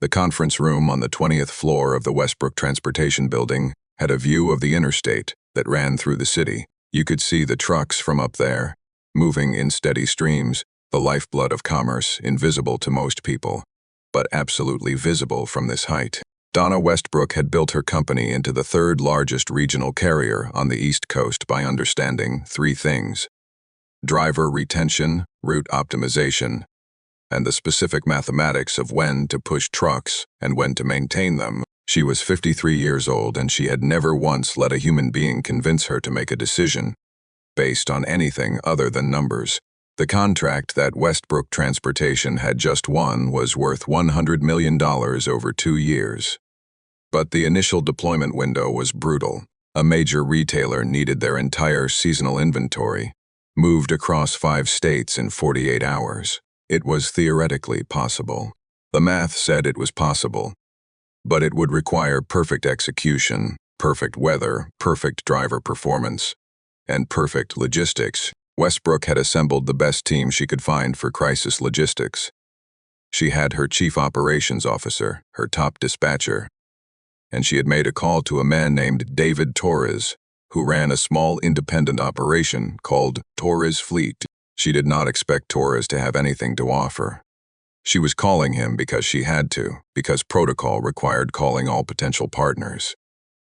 The conference room on the 20th floor of the Westbrook Transportation Building had a view of the interstate that ran through the city. You could see the trucks from up there, moving in steady streams, the lifeblood of commerce, invisible to most people, but absolutely visible from this height. Donna Westbrook had built her company into the third largest regional carrier on the East Coast by understanding three things: driver retention, route optimization, and the specific mathematics of when to push trucks and when to maintain them. She was 53 years old, and she had never once let a human being convince her to make a decision based on anything other than numbers. The contract that Westbrook Transportation had just won was worth $100 million over 2 years. But the initial deployment window was brutal. A major retailer needed their entire seasonal inventory moved across 5 states in 48 hours. It was theoretically possible. The math said it was possible, but it would require perfect execution, perfect weather, perfect driver performance, and perfect logistics. Westbrook had assembled the best team she could find for crisis logistics. She had her chief operations officer, her top dispatcher, and she had made a call to a man named David Torres, who ran a small independent operation called Torres Fleet. She did not expect Torres to have anything to offer. She was calling him because she had to, because protocol required calling all potential partners.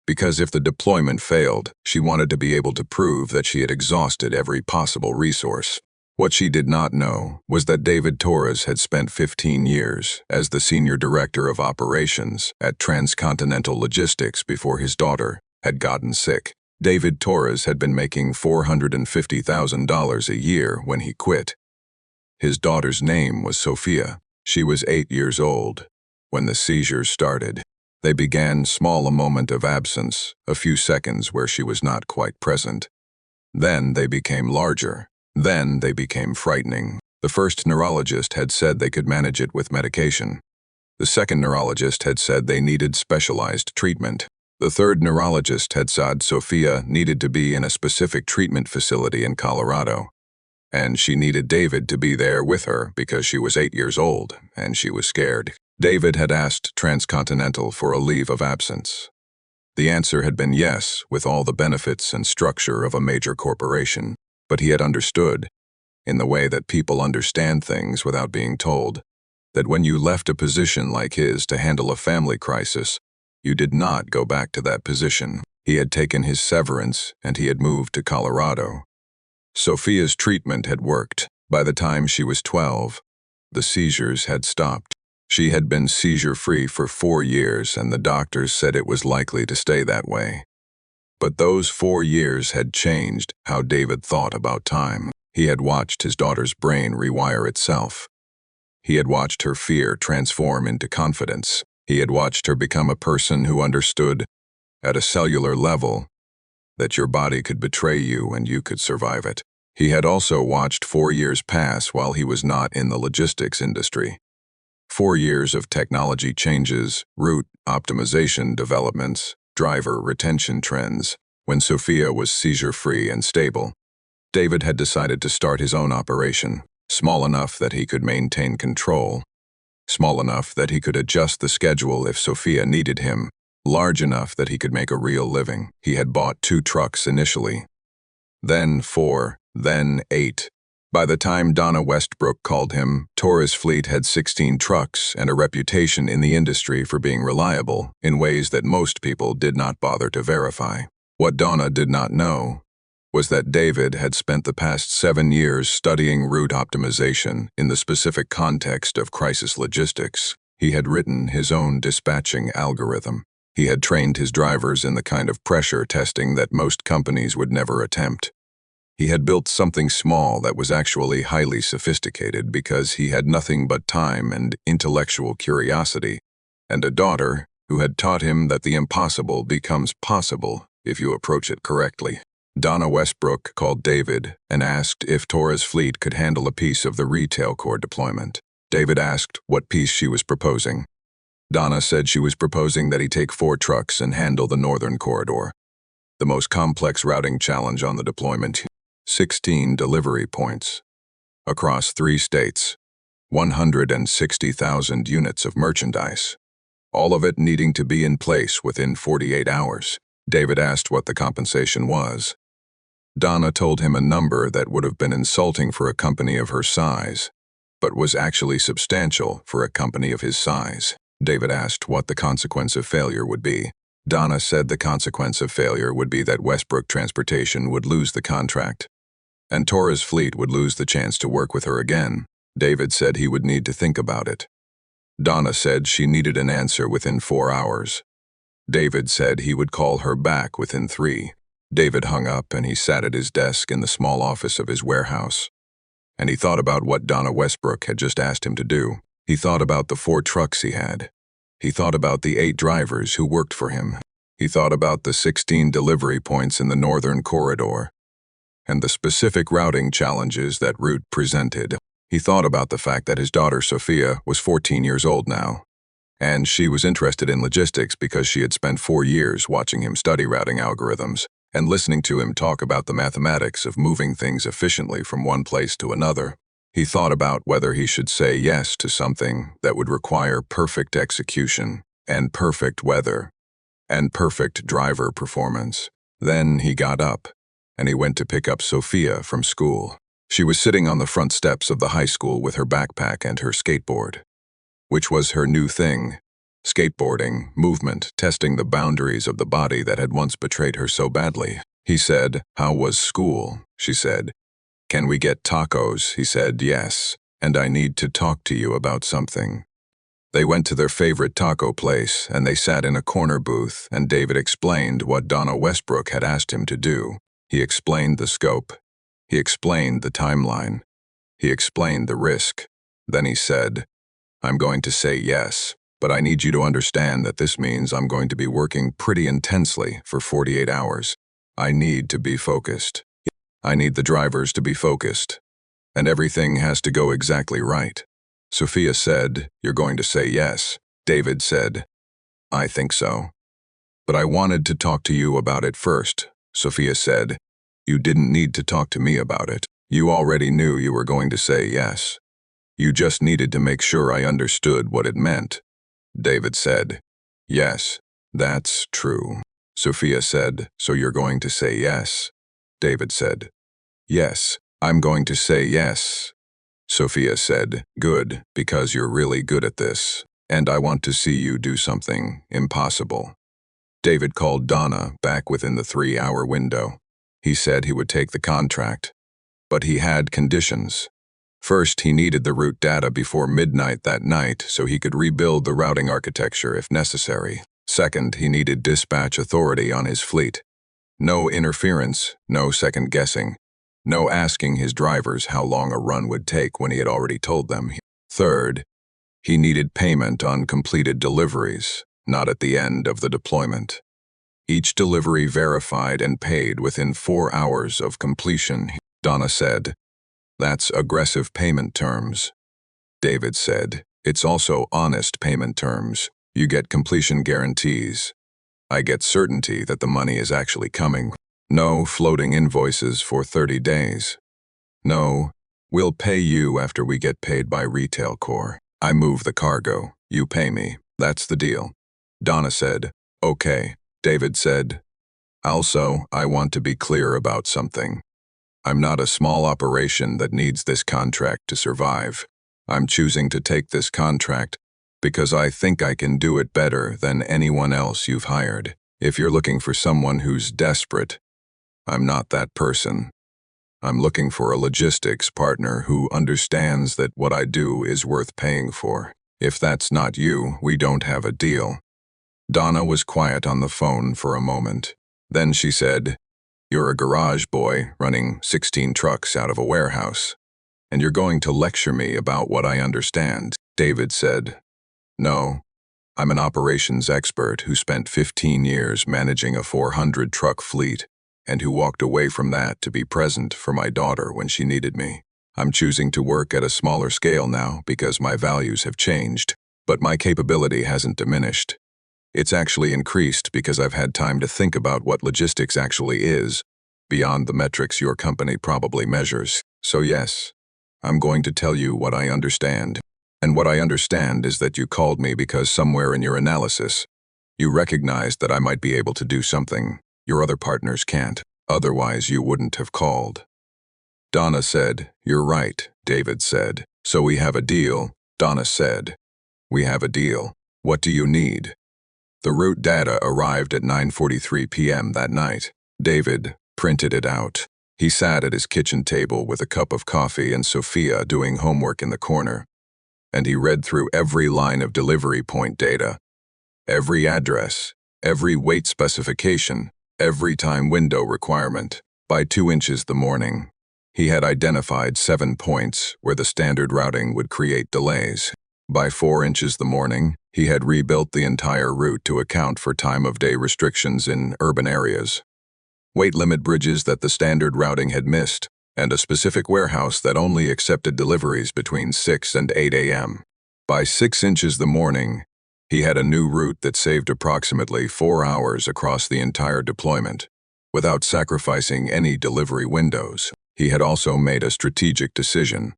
Because if the deployment failed, she wanted to be able to prove that she had exhausted every possible resource. What she did not know was that David Torres had spent 15 years as the senior director of operations at Transcontinental Logistics before his daughter had gotten sick. David Torres had been making $450,000 a year when he quit. His daughter's name was Sofia. She was 8 years old when the seizures started. They began small, a moment of absence, a few seconds where she was not quite present. Then they became larger. Then they became frightening. The first neurologist had said they could manage it with medication. The second neurologist had said they needed specialized treatment. The third neurologist had said Sofia needed to be in a specific treatment facility in Colorado, and she needed David to be there with her because she was 8 years old and she was scared. David had asked Transcontinental for a leave of absence. The answer had been yes, with all the benefits and structure of a major corporation, but he had understood, in the way that people understand things without being told, that when you left a position like his to handle a family crisis, you did not go back to that position. He had taken his severance and he had moved to Colorado. Sofia's treatment had worked. By the time she was 12, the seizures had stopped. She had been seizure-free for 4 years, and the doctors said it was likely to stay that way. But those 4 years had changed how David thought about time. He had watched his daughter's brain rewire itself. He had watched her fear transform into confidence. He had watched her become a person who understood, at a cellular level, that your body could betray you and you could survive it. He had also watched 4 years pass while he was not in the logistics industry. 4 years of technology changes, route optimization developments, driver retention trends. When Sofia was seizure-free and stable, David had decided to start his own operation, small enough that he could maintain control, small enough that he could adjust the schedule if Sofia needed him, large enough that he could make a real living. He had bought 2 trucks initially, then 4, then 8. By the time Donna Westbrook called him, Torres Fleet had 16 trucks and a reputation in the industry for being reliable in ways that most people did not bother to verify. What Donna did not know was that David had spent the past 7 years studying route optimization in the specific context of crisis logistics. He had written his own dispatching algorithm. He had trained his drivers in the kind of pressure testing that most companies would never attempt. He had built something small that was actually highly sophisticated because he had nothing but time and intellectual curiosity, and a daughter who had taught him that the impossible becomes possible if you approach it correctly. Donna Westbrook called David and asked if Torres Fleet could handle a piece of the retail core deployment. David asked what piece she was proposing. Donna said she was proposing that he take 4 trucks and handle the northern corridor, the most complex routing challenge on the deployment. 16 delivery points across 3 states, 160,000 units of merchandise. all of it needing to be in place within 48 hours. David asked what the compensation was. Donna told him a number that would have been insulting for a company of her size, but was actually substantial for a company of his size. David asked what the consequence of failure would be. Donna said the consequence of failure would be that Westbrook Transportation would lose the contract, and Torres' fleet would lose the chance to work with her again. David said he would need to think about it. Donna said she needed an answer within 4 hours. David said he would call her back within 3. David hung up and he sat at his desk in the small office of his warehouse. And he thought about what Donna Westbrook had just asked him to do. He thought about the 4 trucks he had. He thought about the 8 drivers who worked for him. He thought about the 16 delivery points in the northern corridor and the specific routing challenges that route presented. He thought about the fact that his daughter Sofia was 14 years old now, and she was interested in logistics because she had spent 4 years watching him study routing algorithms and listening to him talk about the mathematics of moving things efficiently from one place to another. He thought about whether he should say yes to something that would require perfect execution and perfect weather and perfect driver performance. Then he got up and he went to pick up Sofia from school. She was sitting on the front steps of the high school with her backpack and her skateboard, which was her new thing. Skateboarding, movement, testing the boundaries of the body that had once betrayed her so badly. He said, "How was school?" She said, "Can we get tacos?" He said, "Yes, and I need to talk to you about something." They went to their favorite taco place and they sat in a corner booth and David explained what Donna Westbrook had asked him to do. He explained the scope. He explained the timeline. He explained the risk. Then he said, "I'm going to say yes, but I need you to understand that this means I'm going to be working pretty intensely for 48 hours. I need to be focused. I need the drivers to be focused. And everything has to go exactly right." Sofia said, "You're going to say yes." David said, "I think so. But I wanted to talk to you about it first." Sofia said, "You didn't need to talk to me about it. You already knew you were going to say yes. You just needed to make sure I understood what it meant." David said, "Yes, that's true." Sofia said, "So you're going to say yes?" David said, "Yes, I'm going to say yes." Sofia said, "Good, because you're really good at this, and I want to see you do something impossible." David called Donna back within the 3-hour window. He said he would take the contract, but he had conditions. First, he needed the route data before midnight that night so he could rebuild the routing architecture if necessary. Second, he needed dispatch authority on his fleet. No interference, no second guessing, no asking his drivers how long a run would take when he had already told them. Third, he needed payment on completed deliveries, not at the end of the deployment. Each delivery verified and paid within 4 hours of completion. Donna said, "That's aggressive payment terms." David said, "It's also honest payment terms. You get completion guarantees. I get certainty that the money is actually coming. No floating invoices for 30 days. No, we'll pay you after we get paid by Retail Corps. I move the cargo. You pay me. That's the deal." Donna said, "Okay." David said, "Also, I want to be clear about something. I'm not a small operation that needs this contract to survive. I'm choosing to take this contract because I think I can do it better than anyone else you've hired. If you're looking for someone who's desperate, I'm not that person. I'm looking for a logistics partner who understands that what I do is worth paying for. If that's not you, we don't have a deal." Donna was quiet on the phone for a moment. Then she said, "You're a garage boy running 16 trucks out of a warehouse, and you're going to lecture me about what I understand." David said, "No, I'm an operations expert who spent 15 years managing a 400-truck fleet and who walked away from that to be present for my daughter when she needed me. I'm choosing to work at a smaller scale now because my values have changed, but my capability hasn't diminished. It's actually increased because I've had time to think about what logistics actually is, beyond the metrics your company probably measures. So yes, I'm going to tell you what I understand. And what I understand is that you called me because somewhere in your analysis, you recognized that I might be able to do something your other partners can't. Otherwise, you wouldn't have called. Donna said, "You're right," David said. "So we have a deal," Donna said. "We have a deal. What do you need?" The route data arrived at 9:43 p.m. that night. David printed it out. He sat at his kitchen table with a cup of coffee and Sofia doing homework in the corner. And he read through every line of delivery point data, every address, every weight specification, every time window requirement. By 2 inches the morning, he had identified 7 points where the standard routing would create delays. By 4 inches the morning, he had rebuilt the entire route to account for time-of-day restrictions in urban areas, weight limit bridges that the standard routing had missed, and a specific warehouse that only accepted deliveries between 6 and 8 a.m. By 6 inches the morning, he had a new route that saved approximately 4 hours across the entire deployment, without sacrificing any delivery windows. He had also made a strategic decision.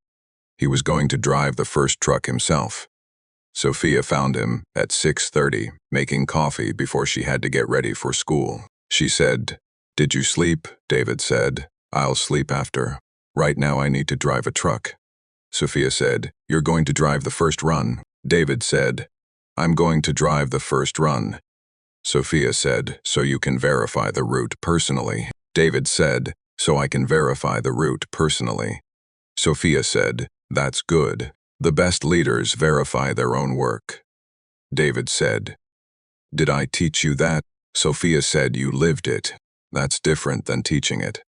He was going to drive the first truck himself. Sofia found him at 6:30, making coffee before she had to get ready for school. She said, "Did you sleep?" David said. "I'll sleep after. Right now I need to drive a truck." Sofia said, "You're going to drive the first run." David said, "I'm going to drive the first run." Sofia said, "So you can verify the route personally." David said, "So I can verify the route personally." Sofia said, "That's good. The best leaders verify their own work." David said, "Did I teach you that?" Sofia said, "You lived it. That's different than teaching it.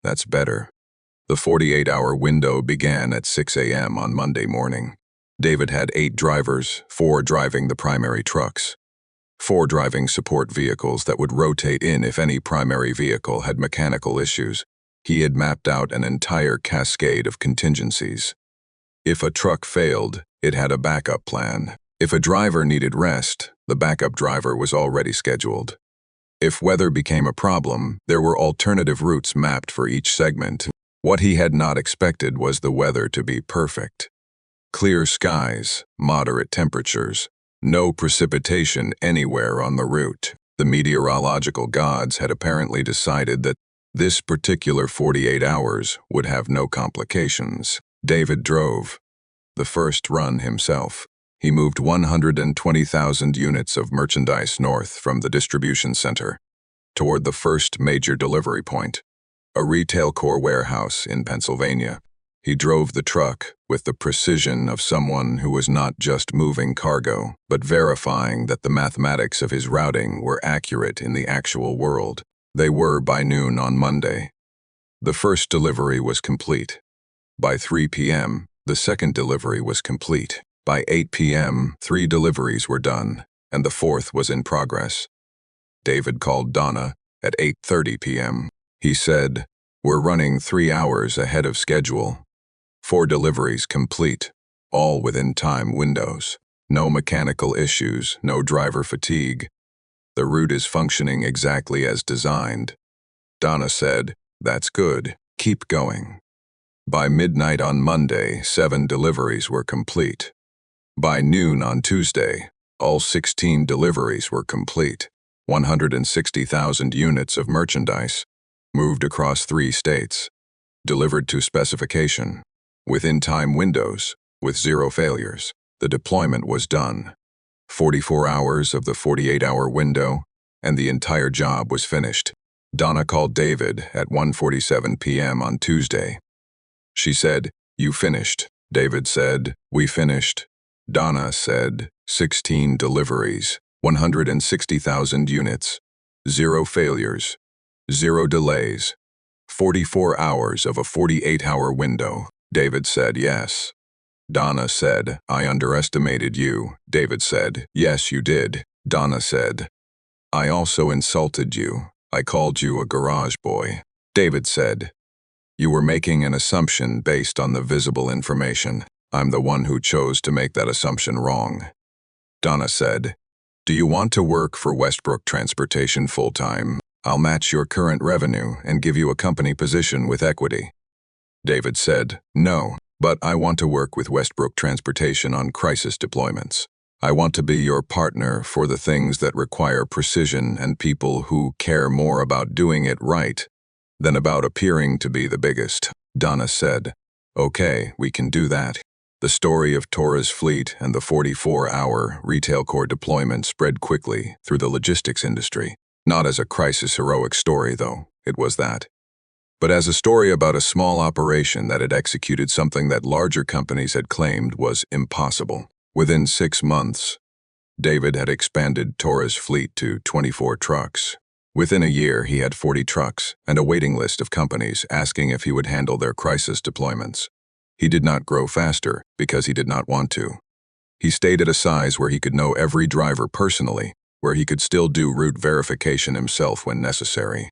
That's better." The 48-hour window began at 6 a.m. on Monday morning. David had 8 drivers, 4 driving the primary trucks, 4 driving support vehicles that would rotate in if any primary vehicle had mechanical issues. He had mapped out an entire cascade of contingencies. If a truck failed, it had a backup plan. If a driver needed rest, the backup driver was already scheduled. If weather became a problem, there were alternative routes mapped for each segment. What he had not expected was the weather to be perfect. Clear skies, moderate temperatures, no precipitation anywhere on the route. The meteorological gods had apparently decided that this particular 48 hours would have no complications. David drove the first run himself. He moved 120,000 units of merchandise north from the distribution center toward the first major delivery point, a retail core warehouse in Pennsylvania. He drove the truck with the precision of someone who was not just moving cargo, but verifying that the mathematics of his routing were accurate in the actual world. They were by noon on Monday. The first delivery was complete. By 3 p.m., the second delivery was complete. By 8 p.m., 3 deliveries were done, and the 4th was in progress. David called Donna at 8:30 p.m. He said, "We're running 3 hours ahead of schedule. 4 deliveries complete, all within time windows. No mechanical issues, no driver fatigue. The route is functioning exactly as designed." Donna said, "That's good. Keep going." By midnight on Monday, 7 deliveries were complete. By noon on Tuesday, all 16 deliveries were complete. 160,000 units of merchandise, moved across 3 states, delivered to specification, within time windows, with 0 failures. The deployment was done. 44 hours of the 48-hour window, and the entire job was finished. Donna called David at 1:47 p.m. on Tuesday. She said, "You finished." David said, "We finished." Donna said, 16 deliveries, 160,000 units, 0 failures, 0 delays, 44 hours of a 48-hour window. David said, "Yes." Donna said, "I underestimated you." David said, "Yes, you did." Donna said, "I also insulted you. I called you a garage boy." David said, "You were making an assumption based on the visible information. I'm the one who chose to make that assumption wrong." Donna said, "Do you want to work for Westbrook Transportation full-time? I'll match your current revenue and give you a company position with equity." David said, "No, But I want to work with Westbrook Transportation on crisis deployments. I want to be your partner for the things that require precision and people who care more about doing it right than about appearing to be the biggest. Donna said, "Okay, we can do that." The story of Torres' fleet and the 44-hour retail core deployment spread quickly through the logistics industry. Not as a crisis heroic story, though, it was that, but as a story about a small operation that had executed something that larger companies had claimed was impossible. Within 6 months, David had expanded Torres' fleet to 24 trucks. Within a year, he had 40 trucks and a waiting list of companies asking if he would handle their crisis deployments. He did not grow faster because he did not want to. He stayed at a size where he could know every driver personally, where he could still do route verification himself when necessary,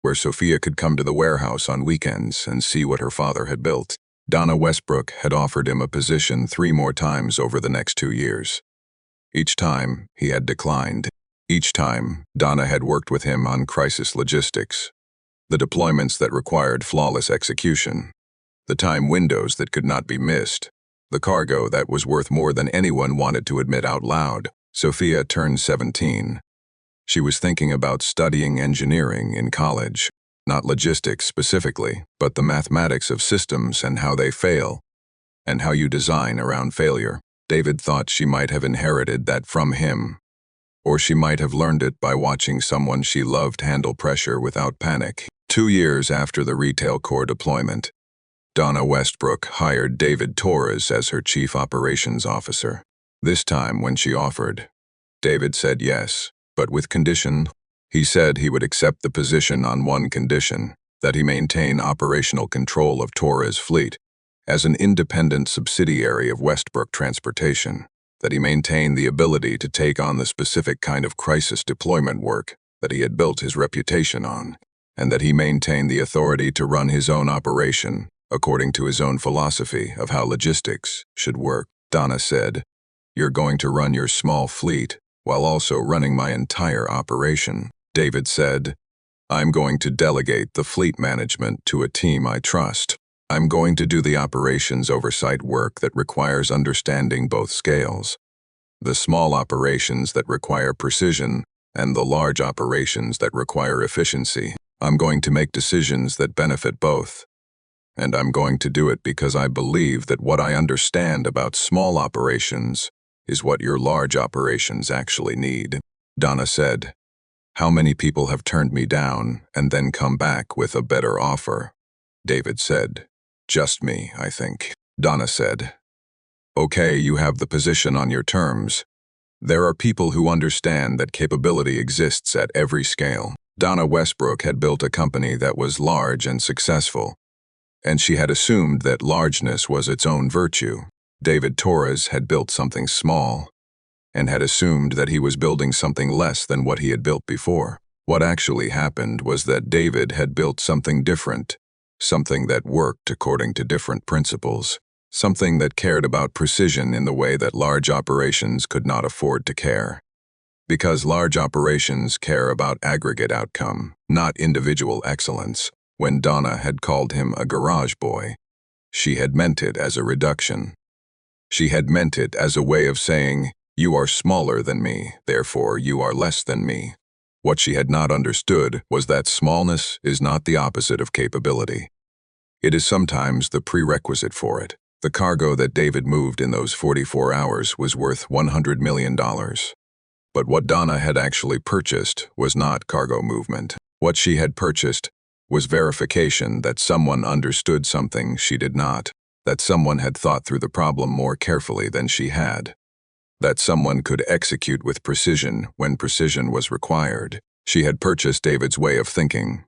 where Sofia could come to the warehouse on weekends and see what her father had built. Donna Westbrook had offered him a position 3 more times over the next 2 years. Each time, he had declined. Each time, Donna had worked with him on crisis logistics, the deployments that required flawless execution, the time windows that could not be missed, the cargo that was worth more than anyone wanted to admit out loud. Sofia turned 17. She was thinking about studying engineering in college, not logistics specifically, but the mathematics of systems and how they fail, and how you design around failure. David thought she might have inherited that from him, or she might have learned it by watching someone she loved handle pressure without panic. 2 years after the retail core deployment, Donna Westbrook hired David Torres as her chief operations officer. This time when she offered, David said yes, but with condition. He said he would accept the position on one condition, that he maintain operational control of Torres' fleet as an independent subsidiary of Westbrook Transportation, that he maintain the ability to take on the specific kind of crisis deployment work that he had built his reputation on, and that he maintain the authority to run his own operation according to his own philosophy of how logistics should work. Donna said, "You're going to run your small fleet while also running my entire operation." David said, "I'm going to delegate the fleet management to a team I trust. I'm going to do the operations oversight work that requires understanding both scales, the small operations that require precision and the large operations that require efficiency. I'm going to make decisions that benefit both. And I'm going to do it because I believe that what I understand about small operations is what your large operations actually need." Donna said, "How many people have turned me down and then come back with a better offer?" David said, "Just me, I think." Donna said, "Okay, you have the position on your terms. There are people who understand that capability exists at every scale." Donna Westbrook had built a company that was large and successful, and she had assumed that largeness was its own virtue. David Torres had built something small, and had assumed that he was building something less than what he had built before. What actually happened was that David had built something different, something that worked according to different principles, something that cared about precision in the way that large operations could not afford to care. Because large operations care about aggregate outcome, not individual excellence. When Donna had called him a garage boy, she had meant it as a reduction. She had meant it as a way of saying, "You are smaller than me, therefore you are less than me." What she had not understood was that smallness is not the opposite of capability. It is sometimes the prerequisite for it. The cargo that David moved in those 44 hours was worth $100 million. But what Donna had actually purchased was not cargo movement. What she had purchased was verification that someone understood something she did not, that someone had thought through the problem more carefully than she had, that someone could execute with precision when precision was required. She had purchased David's way of thinking,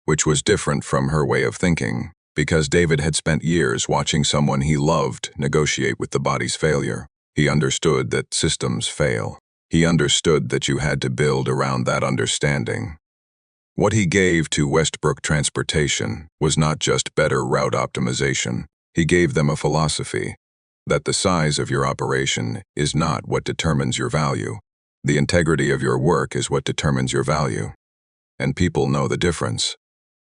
which was different from her way of thinking, because David had spent years watching someone he loved negotiate with the body's failure. He understood that systems fail. He understood that you had to build around that understanding. What he gave to Westbrook Transportation was not just better route optimization. He gave them a philosophy that the size of your operation is not what determines your value. The integrity of your work is what determines your value. And people know the difference.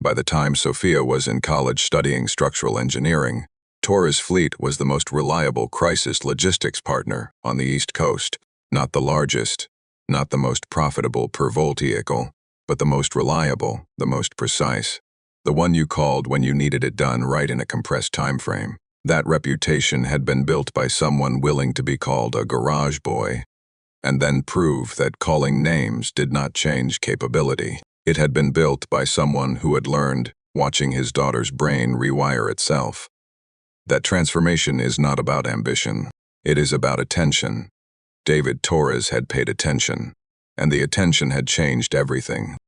By the time Sofia was in college studying structural engineering, Torres fleet was the most reliable crisis logistics partner on the East Coast. Not the largest, not the most profitable per volt vehicle, but the most reliable, the most precise. The one you called when you needed it done right in a compressed time frame. That reputation had been built by someone willing to be called a garage boy, and then prove that calling names did not change capability. It had been built by someone who had learned, watching his daughter's brain rewire itself, that transformation is not about ambition. It is about attention. David Torres had paid attention, and the attention had changed everything.